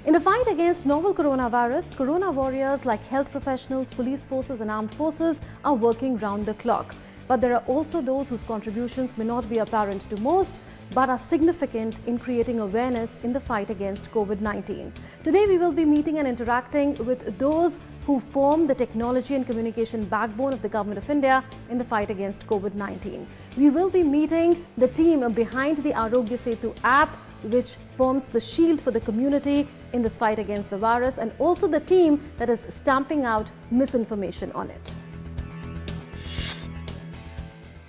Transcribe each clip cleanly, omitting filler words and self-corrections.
In the fight against novel coronavirus, corona warriors like health professionals, police forces and armed forces are working round the clock. But there are also those whose contributions may not be apparent to most, but are significant in creating awareness in the fight against COVID-19. Today we will be meeting and interacting with those who form the technology and communication backbone of the Government of India in the fight against COVID-19. We will be meeting the team behind the Arogya Setu app, which forms the shield for the community in this fight against the virus, and also the team that is stamping out misinformation on it.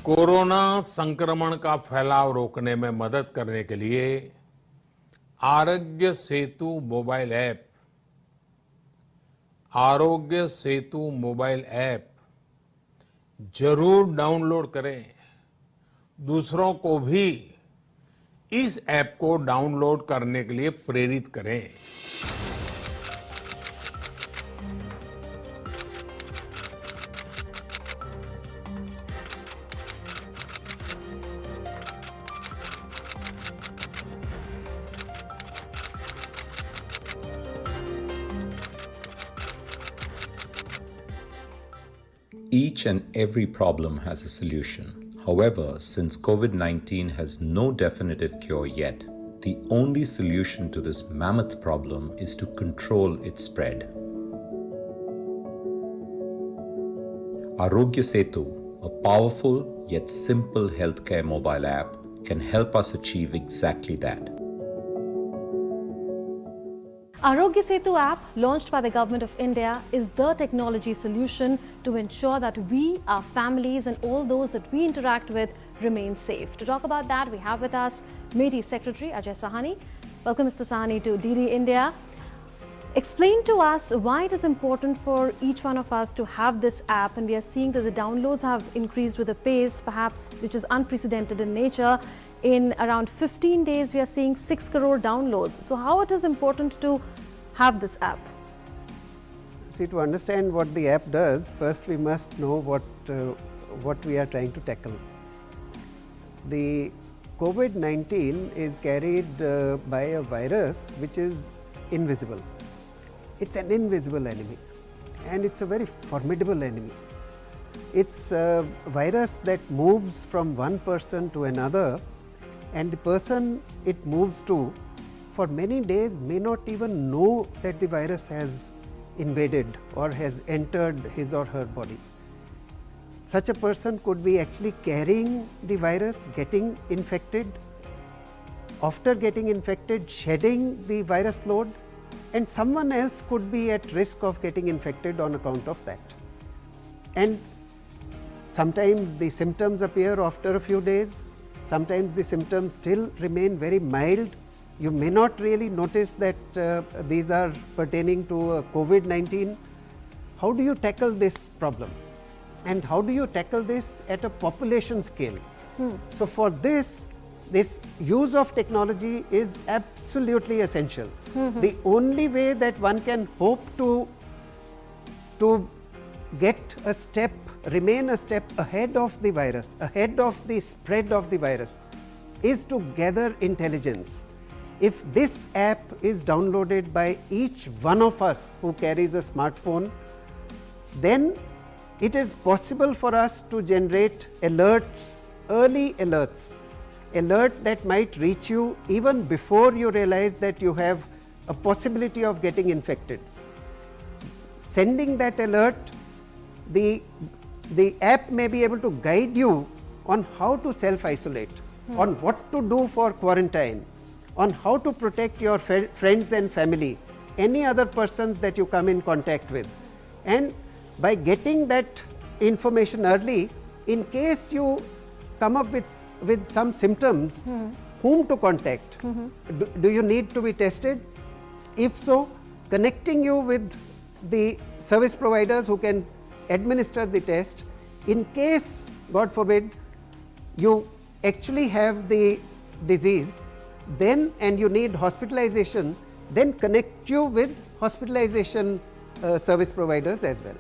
Corona संक्रमण का फैलाव रोकने में मदद करने के लिए Aarogya Setu mobile app जरूर डाउनलोड करें। दूसरों को भी इस ऐप को डाउनलोड करने के लिए प्रेरित करें। Each and every problem has a solution. However, since COVID-19 has no definitive cure yet, the only solution to this mammoth problem is to control its spread. Arogya Setu, a powerful yet simple healthcare mobile app, can help us achieve exactly that. Arogya Setu app, launched by the Government of India, is the technology solution to ensure that we, our families and all those that we interact with remain safe. To talk about that, we have with us MeitY Secretary Ajay Sahani. Welcome, Mr. Sahani, to DD India. Explain to us why it is important for each one of us to have this app, and we are seeing that the downloads have increased with a pace perhaps which is unprecedented in nature. In around 15 days, we are seeing 6 crore downloads. So how it is important to have this app? See, to understand what the app does, first we must know what we are trying to tackle. The COVID-19 is carried by a virus which is invisible. It's an invisible enemy, and it's a very formidable enemy. It's a virus that moves from one person to another, and the person it moves to for many days may not even know that the virus has invaded or has entered his or her body. Such a person could be actually carrying the virus, getting infected, after getting infected, shedding the virus load, and someone else could be at risk of getting infected on account of that. And sometimes the symptoms appear after a few days. Sometimes the symptoms still remain very mild. You may not really notice that these are pertaining to COVID-19. How do you tackle this problem? And how do you tackle this at a population scale? So for this use of technology is absolutely essential. The only way that one can hope to get a step, remain a step ahead of the virus, ahead of the spread of the virus, is to gather intelligence. If this app is downloaded by each one of us who carries a smartphone, then it is possible for us to generate alerts, early alerts, alert that might reach you even before you realize that you have a possibility of getting infected. Sending that alert, the app may be able to guide you on how to self-isolate, on what to do for quarantine, on how to protect your friends and family, any other persons that you come in contact with. And by getting that information early, in case you come up with some symptoms, whom to contact? Do you need to be tested? If so, connecting you with the service providers who can administer the test. In case, God forbid, you actually have the disease, then and you need hospitalization, then connect you with hospitalization service providers as well.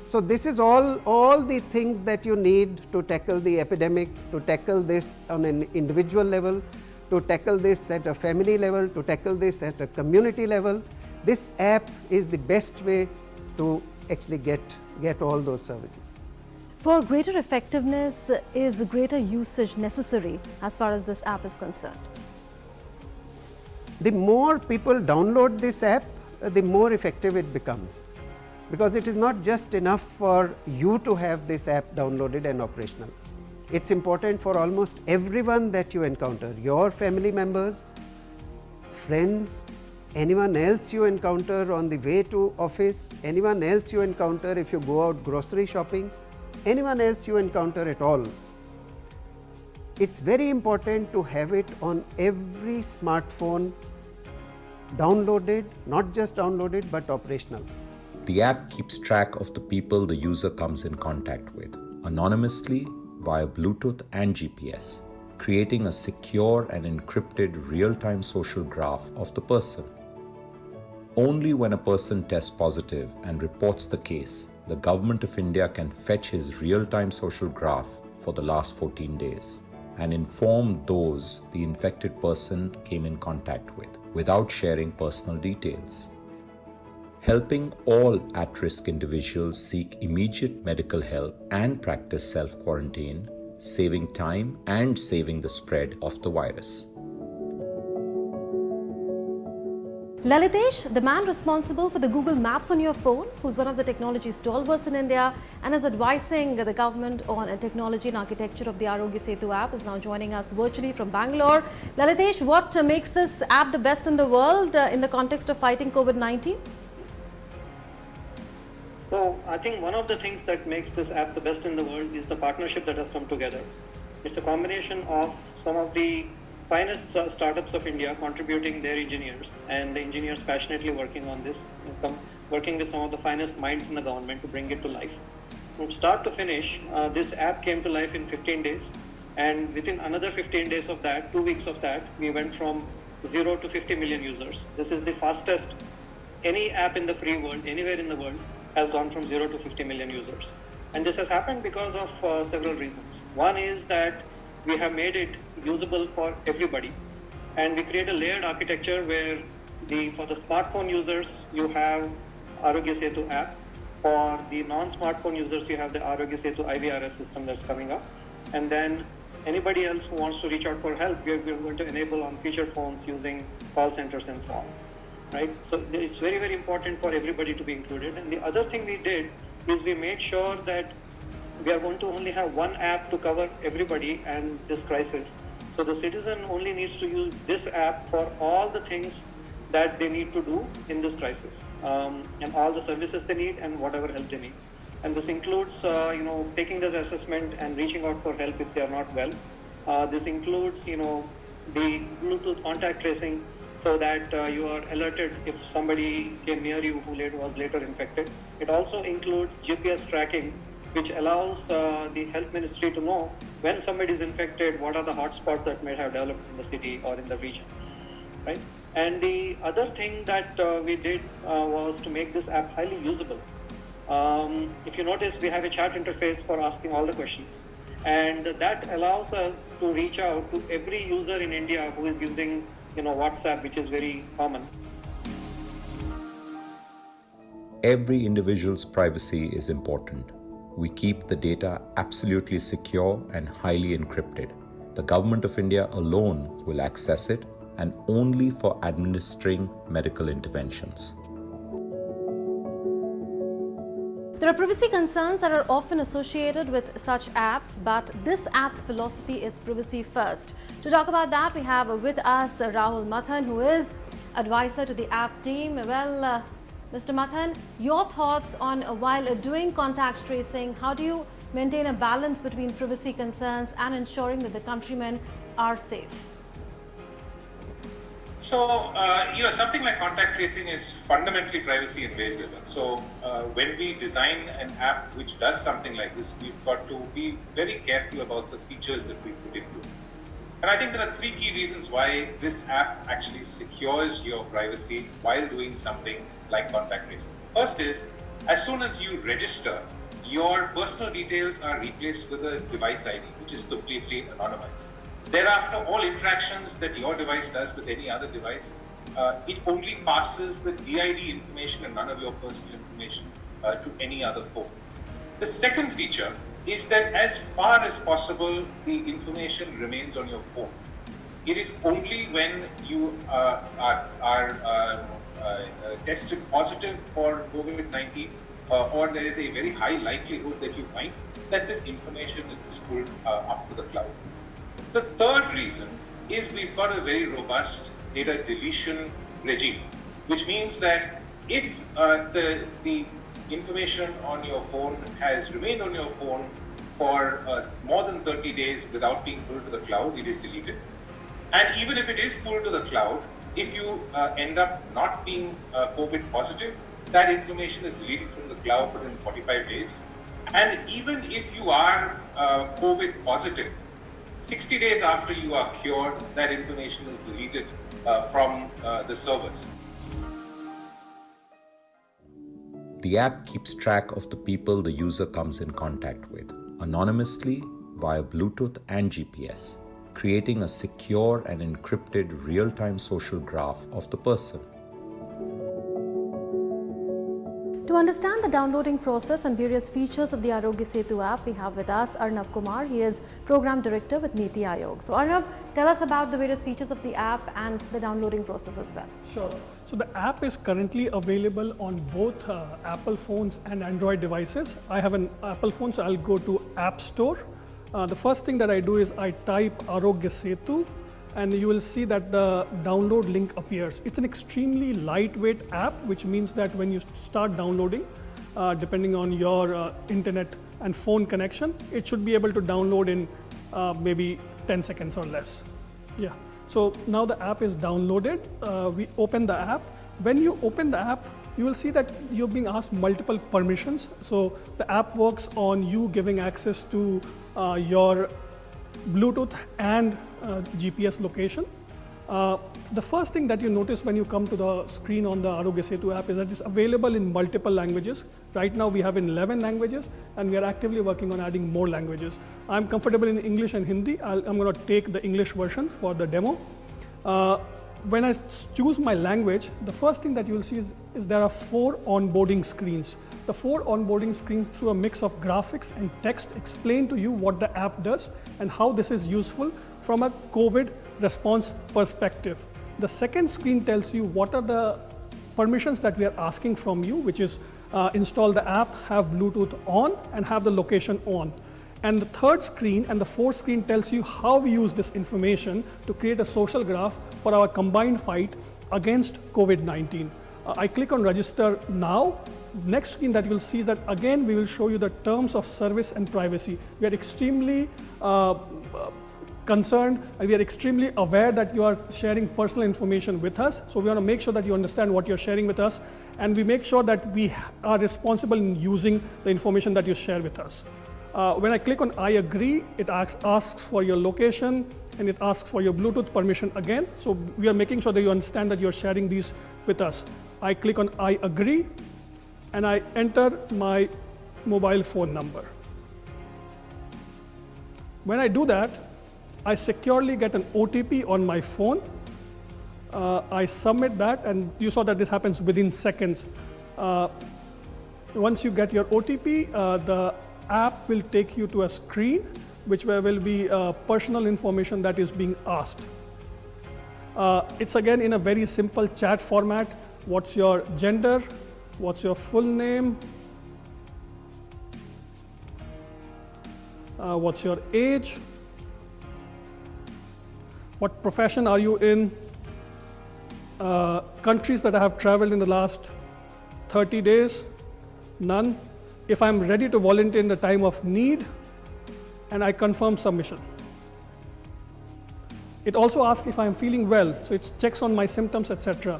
So this is all the things that you need to tackle the epidemic, to tackle this on an individual level, to tackle this at a family level, to tackle this at a community level. This app is the best way to actually get all those services. For greater effectiveness, is greater usage necessary as far as this app is concerned? The more people download this app, the more effective it becomes, because it is not just enough for you to have this app downloaded and operational. It's important for almost everyone that you encounter, your family members, friends, anyone else you encounter on the way to office, anyone else you encounter if you go out grocery shopping, anyone else you encounter at all. It's very important to have it on every smartphone, downloaded, not just downloaded but operational. The app keeps track of the people the user comes in contact with, anonymously via Bluetooth and GPS, creating a secure and encrypted real-time social graph of the person. Only when a person tests positive and reports the case, the Government of India can fetch his real-time social graph for the last 14 days and inform those the infected person came in contact with, without sharing personal details. Helping all at-risk individuals seek immediate medical help and practice self-quarantine, saving time and saving the spread of the virus. Lalitesh, the man responsible for the Google Maps on your phone, who's one of the technology stalwarts in India and is advising the government on a technology and architecture of the Arogya Setu app, is now joining us virtually from Bangalore. Lalitesh, what makes this app the best in the world in the context of fighting COVID-19? So I think one of the things that makes this app the best in the world is the partnership that has come together. It's a combination of some of the finest startups of India contributing their engineers, and the engineers passionately working on this, working with some of the finest minds in the government to bring it to life. From start to finish, this app came to life in 15 days, and within another 15 days of that, 2 weeks of that, we went from 0 to 50 million users. This is the fastest any app in the free world, anywhere in the world, has gone from 0 to 50 million users. And this has happened because of several reasons. One is that we have made it usable for everybody, and we create a layered architecture where for the smartphone users you have Arogya Setu app, for the non-smartphone users you have the Arogya Setu IVRS system that's coming up, and then anybody else who wants to reach out for help, we're going to enable on feature phones using call centers and so on, right? So it's very, very important for everybody to be included. And the other thing we did is we made sure that we are going to only have one app to cover everybody and this crisis. So the citizen only needs to use this app for all the things that they need to do in this crisis, and all the services they need and whatever help they need. And this includes, taking this assessment and reaching out for help if they are not well. This includes, the Bluetooth contact tracing, so that you are alerted if somebody came near you who was later infected. It also includes GPS tracking, which allows the health ministry to know when somebody is infected, what are the hotspots that may have developed in the city or in the region, right? And the other thing that we did was to make this app highly usable. If you notice, we have a chat interface for asking all the questions, and that allows us to reach out to every user in India who is using WhatsApp, which is very common. Every individual's privacy is important. We keep the data absolutely secure and highly encrypted. The Government of India alone will access it, and only for administering medical interventions. There are privacy concerns that are often associated with such apps, but this app's philosophy is privacy first. To talk about that, we have with us Rahul Mathan, who is advisor to the app team. Well, Mr. Mathan, your thoughts on while doing contact tracing, how do you maintain a balance between privacy concerns and ensuring that the countrymen are safe? So, something like contact tracing is fundamentally privacy invasive. So, when we design an app which does something like this, we've got to be very careful about the features that we put into it. And I think there are 3 key reasons why this app actually secures your privacy while doing something like contact tracing. First is, as soon as you register, your personal details are replaced with a device ID, which is completely anonymized. Thereafter, all interactions that your device does with any other device it only passes the DID information and none of your personal information to any other phone. The second feature is that as far as possible, the information remains on your phone. It is only when you are tested positive for COVID-19 or there is a very high likelihood that you might, that this information is pulled up to the cloud. The third reason is we've got a very robust data deletion regime, which means that if the information on your phone has remained on your phone for more than 30 days without being pulled to the cloud, it is deleted. And even if it is pulled to the cloud, if you end up not being COVID positive, that information is deleted from the cloud in 45 days. And even if you are COVID positive, 60 days after you are cured, that information is deleted from the servers. The app keeps track of the people the user comes in contact with, anonymously via Bluetooth and GPS, creating a secure and encrypted real-time social graph of the person. To understand the downloading process and various features of the Arogya Setu app, we have with us Arnav Kumar. He is Program Director with Niti Aayog. So Arnav, tell us about the various features of the app and the downloading process as well. Sure. So the app is currently available on both Apple phones and Android devices. I have an Apple phone, so I'll go to App Store. The first thing that I do is I type Arogya Setu, and you will see that the download link appears. It's an extremely lightweight app, which means that when you start downloading, depending on your internet and phone connection, it should be able to download in maybe 10 seconds or less. Yeah. So now the app is downloaded. We open the app. When you open the app, you will see that you're being asked multiple permissions. So the app works on you giving access to your Bluetooth and GPS location. The first thing that you notice when you come to the screen on the Arogya Setu app is that it's available in multiple languages. Right now we have in 11 languages, and we are actively working on adding more languages. I'm comfortable in English and Hindi. I'm going to take the English version for the demo. When I choose my language, the first thing that you will see is there are 4 onboarding screens. The 4 onboarding screens, through a mix of graphics and text, explain to you what the app does and how this is useful from a COVID response perspective. The second screen tells you what are the permissions that we are asking from you, which is install the app, have Bluetooth on, and have the location on. And the third screen and the fourth screen tells you how we use this information to create a social graph for our combined fight against COVID-19. I click on register now. Next screen that you'll see is that again we will show you the terms of service and privacy. We are extremely concerned, and we are extremely aware that you are sharing personal information with us. So we want to make sure that you understand what you're sharing with us, and we make sure that we are responsible in using the information that you share with us. When I click on I agree, it asks for your location, and it asks for your Bluetooth permission again. So we are making sure that you understand that you're sharing these with us. I click on I agree, and I enter my mobile phone number. When I do that, I securely get an OTP on my phone. I submit that, and you saw that this happens within seconds. Once you get your OTP, the app will take you to a screen which will be personal information that is being asked. It's again in a very simple chat format. What's your gender? What's your full name? What's your age? What profession are you in? Countries that I have traveled in the last 30 days? None. If I'm ready to volunteer in the time of need, and I confirm submission. It also asks if I'm feeling well, so it checks on my symptoms, etc.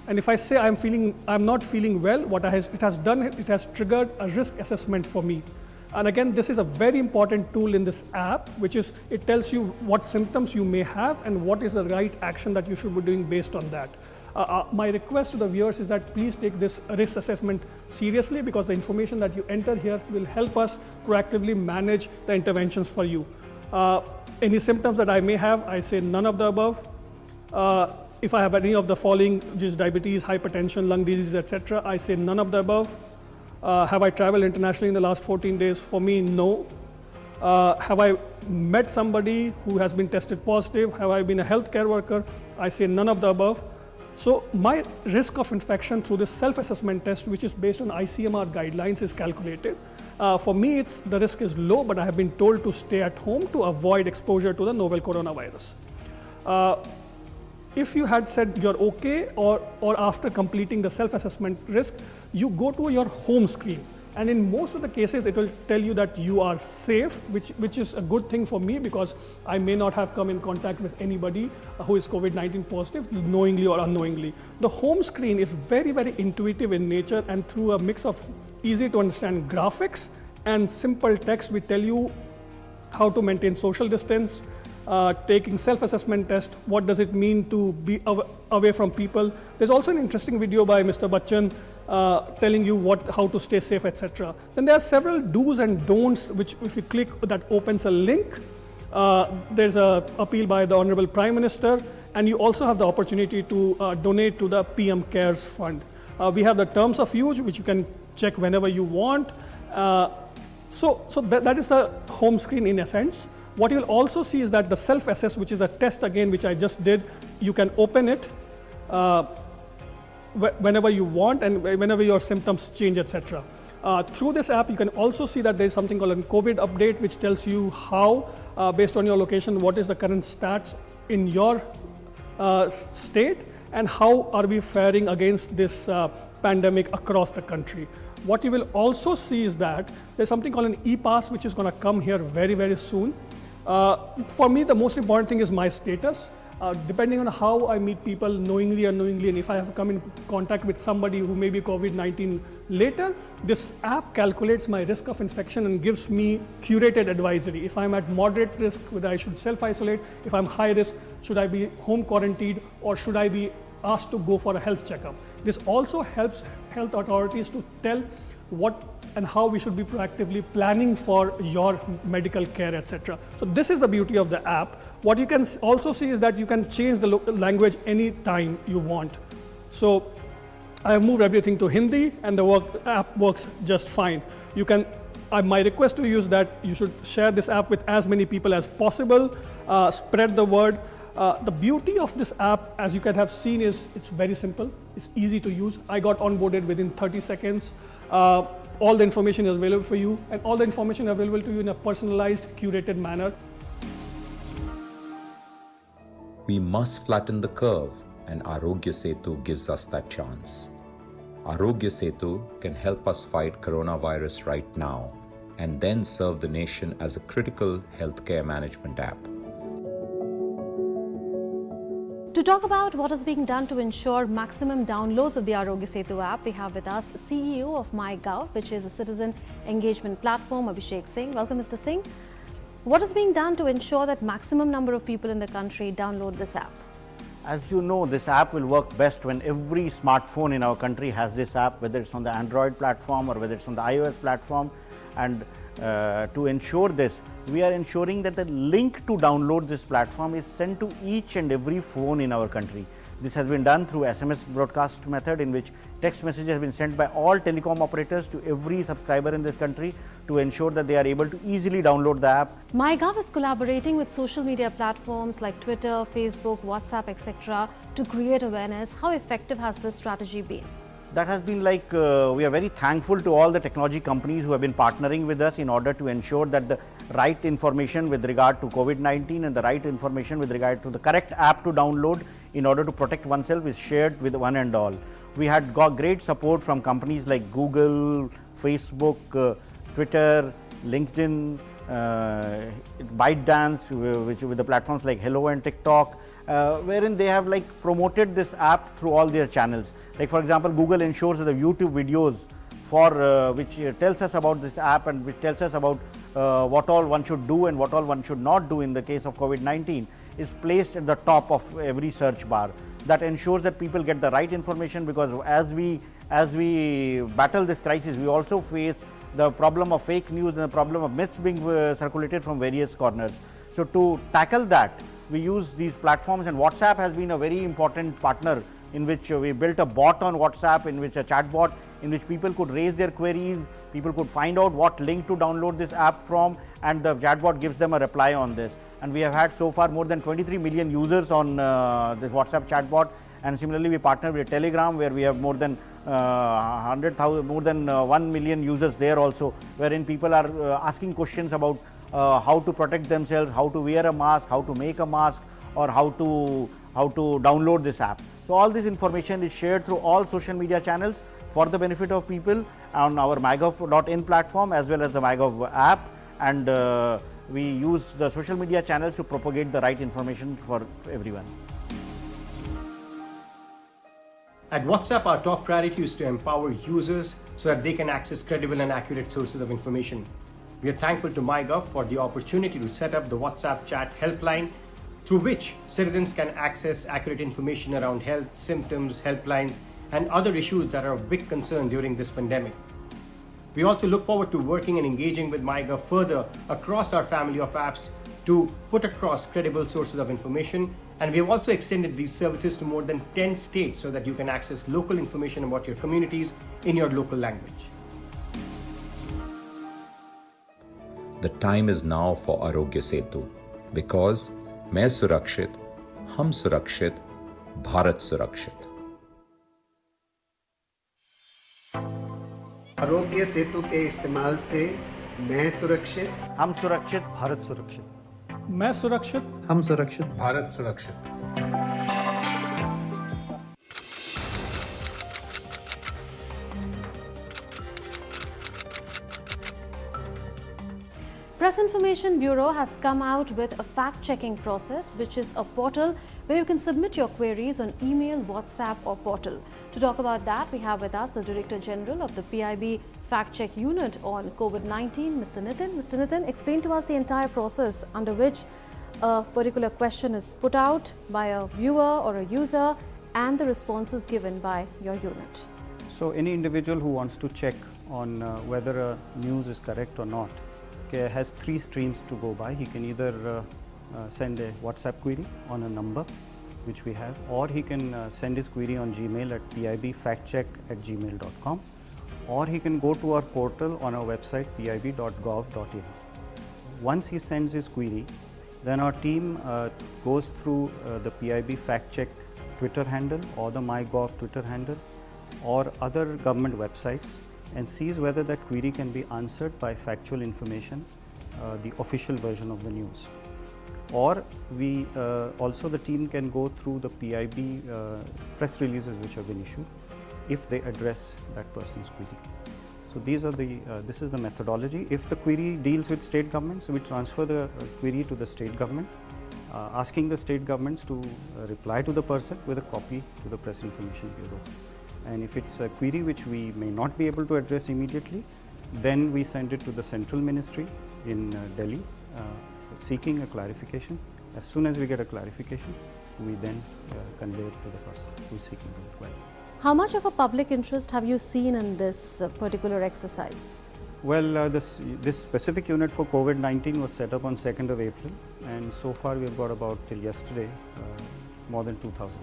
And if I say I'm not feeling well, what it has done, it has triggered a risk assessment for me. And again, this is a very important tool in this app, which is it tells you what symptoms you may have and what is the right action that you should be doing based on that. My request to the viewers is that please take this risk assessment seriously, because the information that you enter here will help us proactively manage the interventions for you. Any symptoms that I may have, I say none of the above. if I have any of the following, which is diabetes, hypertension, lung disease, etc., I say none of the above. Have I traveled internationally in the last 14 days? For me, no. Have I met somebody who has been tested positive? Have I been a healthcare worker? I say none of the above. So my risk of infection through this self-assessment test, which is based on ICMR guidelines, is calculated. For me, the risk is low, but I have been told to stay at home to avoid exposure to the novel coronavirus. If you had said you're okay, or after completing the self-assessment risk, you go to your home screen. And in most of the cases, it will tell you that you are safe, which is a good thing for me, because I may not have come in contact with anybody who is COVID-19 positive, knowingly or unknowingly. The home screen is very, very intuitive in nature, and through a mix of easy to understand graphics and simple text, we tell you how to maintain social distance, taking self-assessment test, what does it mean to be away from people. There's also an interesting video by Mr. Bachchan telling you how to stay safe, etc. Then there are several do's and don'ts, which if you click, that opens a link. There's an appeal by the Honorable Prime Minister, and you also have the opportunity to donate to the PM CARES Fund. We have the terms of use, which you can check whenever you want. So that is the home screen in essence. What you'll also see is that the self-assess, which is a test again, which I just did, you can open it whenever you want and whenever your symptoms change, etc. Through this app, you can also see that there is something called a COVID update, which tells you how, based on your location, what is the current stats in your state, and how are we faring against this pandemic across the country. What you will also see is that there's something called an e-pass, which is going to come here very, very soon. For me, the most important thing is my status. Depending on how I meet people, knowingly or unknowingly, and if I have come in contact with somebody who may be COVID-19 later, this app calculates my risk of infection and gives me curated advisory. If I'm at moderate risk, whether I should self-isolate. If I'm high risk, should I be home quarantined, or should I be asked to go for a health checkup? This also helps health authorities to tell what and how we should be proactively planning for your medical care, etc. So this is the beauty of the app. What you can also see is that you can change the language anytime you want. So I have moved everything to Hindi, and the app works just fine. My request to you is that you should share this app with as many people as possible, spread the word. The beauty of this app, as you can have seen, is it's very simple. It's easy to use. I got onboarded within 30 seconds. All the information is available for you, and all the information is available to you in a personalized, curated manner. We must flatten the curve, and Arogya Setu gives us that chance. Arogya Setu can help us fight coronavirus right now, and then serve the nation as a critical healthcare management app. To talk about what is being done to ensure maximum downloads of the Arogya Setu app, we have with us CEO of MyGov, which is a citizen engagement platform, Abhishek Singh. Welcome, Mr. Singh. What is being done to ensure that maximum number of people in the country download this app? As you know, this app will work best when every smartphone in our country has this app, whether it's on the Android platform or whether it's on the iOS platform. And to ensure this, we are ensuring that the link to download this platform is sent to each and every phone in our country. This has been done through SMS broadcast method, in which text messages have been sent by all telecom operators to every subscriber in this country to ensure that they are able to easily download the app. MyGov is collaborating with social media platforms like Twitter, Facebook, WhatsApp, etc. to create awareness. How effective has this strategy been? That has been like, we are very thankful to all the technology companies who have been partnering with us in order to ensure that the right information with regard to COVID-19 and the right information with regard to the correct app to download in order to protect oneself is shared with one and all. We had got great support from companies like Google, Facebook, Twitter, LinkedIn, ByteDance, which with the platforms like Hello and TikTok, wherein they have like promoted this app through all their channels. Like for example, Google ensures that the YouTube videos for which tells us about this app and which tells us about what all one should do and what all one should not do in the case of COVID-19 is placed at the top of every search bar. That ensures that people get the right information, because as we battle this crisis, we also face the problem of fake news and the problem of myths being circulated from various corners. So to tackle that, we use these platforms, and WhatsApp has been a very important partner in which we built a bot on WhatsApp, in which a chat bot, in which people could raise their queries, people could find out what link to download this app from, and the chatbot gives them a reply on this. And we have had so far more than 23 million users on this WhatsApp chatbot. And similarly, we partner with Telegram, where we have more than 100,000, more than 1 million users there also, wherein people are asking questions about how to protect themselves, how to wear a mask, how to make a mask, or how to download this app. So all this information is shared through all social media channels for the benefit of people on our mygov.in platform as well as the MyGov app, and we use the social media channels to propagate the right information for everyone. At WhatsApp, our top priority is to empower users so that they can access credible and accurate sources of information. We are thankful to MyGov for the opportunity to set up the WhatsApp chat helpline, through which citizens can access accurate information around health, symptoms, helplines, and other issues that are of big concern during this pandemic. We also look forward to working and engaging with MyGov further across our family of apps to put across credible sources of information, and we have also extended these services to more than 10 states so that you can access local information about your communities in your local language. The time is now for Arogya Setu, because मैं सुरक्षित, हम सुरक्षित, भारत सुरक्षित। आरोग्य सेतु के इस्तेमाल से मैं सुरक्षित, हम सुरक्षित, भारत सुरक्षित। मैं सुरक्षित, हम सुरक्षित, भारत सुरक्षित। Press Information Bureau has come out with a fact-checking process, which is a portal where you can submit your queries on email, WhatsApp or portal. To talk about that, we have with us the Director General of the PIB Fact Check Unit on COVID-19, Mr. Nitin. Mr. Nitin, explain to us the entire process under which a particular question is put out by a viewer or a user and the responses given by your unit. So any individual who wants to check on whether a news is correct or not has three streams to go by. He can either send a WhatsApp query on a number which we have, or he can send his query on Gmail at pibfactcheck@gmail.com, or he can go to our portal on our website pib.gov.in. Once he sends his query, then our team goes through the PIB Fact Check Twitter handle or the MyGov Twitter handle or other government websites and sees whether that query can be answered by factual information, the official version of the news. Or we also, the team can go through the PIB press releases which have been issued if they address that person's query. So these are the this is the methodology. If the query deals with state governments, we transfer the query to the state government, asking the state governments to reply to the person with a copy to the Press Information Bureau. And if it's a query which we may not be able to address immediately, then we send it to the central ministry in Delhi, seeking a clarification. As soon as we get a clarification, we then convey it to the person who is seeking the inquiry. How much of a public interest have you seen in this particular exercise? Well, this specific unit for COVID-19 was set up on 2nd of April, and so far we have got about, till yesterday, more than 2,000.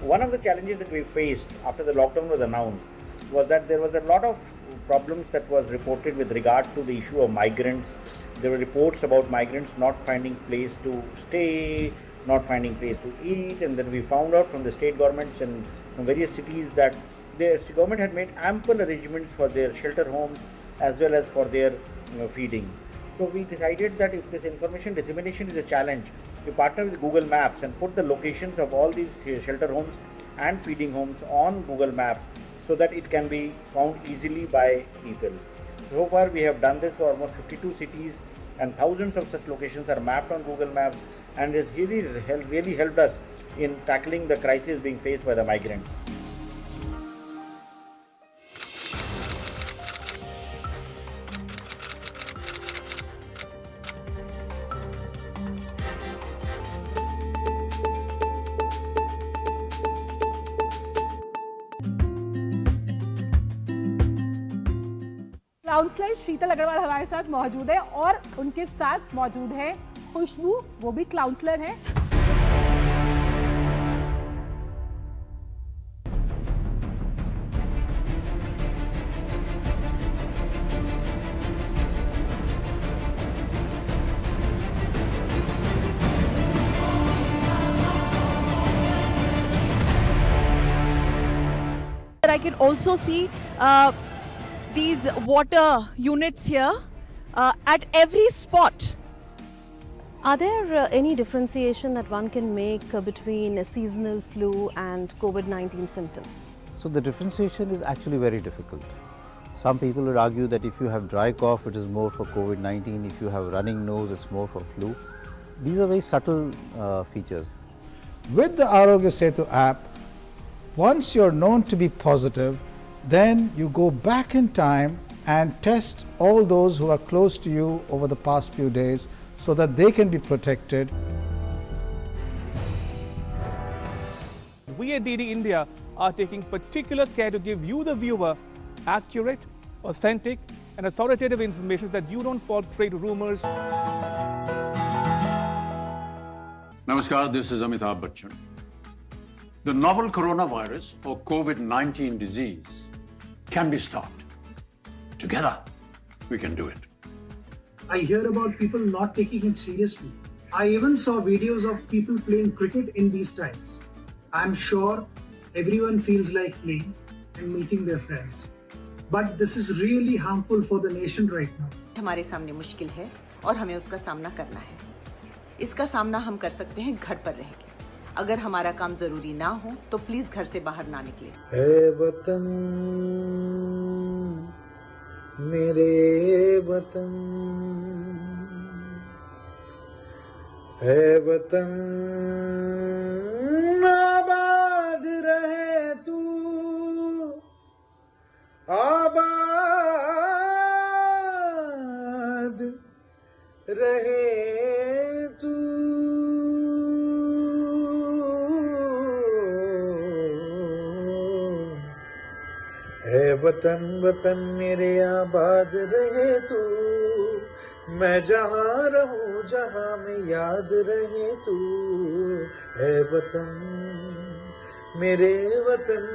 One of the challenges that we faced after the lockdown was announced was that there was a lot of problems that was reported with regard to the issue of migrants. There were reports about migrants not finding place to stay, not finding place to eat, and then we found out from the state governments and from various cities that the government had made ample arrangements for their shelter homes as well as for their feeding. So we decided that if this information dissemination is a challenge, we partner with Google Maps and put the locations of all these shelter homes and feeding homes on Google Maps so that it can be found easily by people. So far we have done this for almost 52 cities, and thousands of such locations are mapped on Google Maps, and it's really helped us in tackling the crisis being faced by the migrants. Counsellor Sheetal Agarwal हमारे साथ मौजूद है और उनके साथ मौजूद है खुशबू, वो भी काउंसलर हैं। I can also see these water units here at every spot. Are there any differentiation that one can make between seasonal flu and COVID-19 symptoms? So the differentiation is actually very difficult. Some people would argue that if you have dry cough, it is more for COVID-19. If you have running nose, it's more for flu. These are very subtle features. With the Arogya Setu app, once you're known to be positive, then you go back in time and test all those who are close to you over the past few days so that they can be protected. We at DD India are taking particular care to give you, the viewer, accurate, authentic and authoritative information so that you don't fall prey to rumors. Namaskar, this is Amitabh Bachchan. The novel coronavirus or COVID-19 disease can be stopped. Together, we can do it. I hear about people not taking it seriously. I even saw videos of people playing cricket in these times. I'm sure everyone feels like playing and meeting their friends. But this is really harmful for the nation right now. हमारे सामने मुश्किल है और हमें उसका सामना करना है. इसका सामना हम कर सकते हैं घर पर रह के. अगर हमारा काम जरूरी ना हो तो प्लीज घर से बाहर ना निकले. ऐ वतन मेरे वतन, ऐ वतन आबाद रहे तू, आबाद रहे तू. है वतन वतन मेरे आबाद रहे तू, मैं जहाँ रहूं जहाँ में याद रहे तू. है वतन मेरे वतन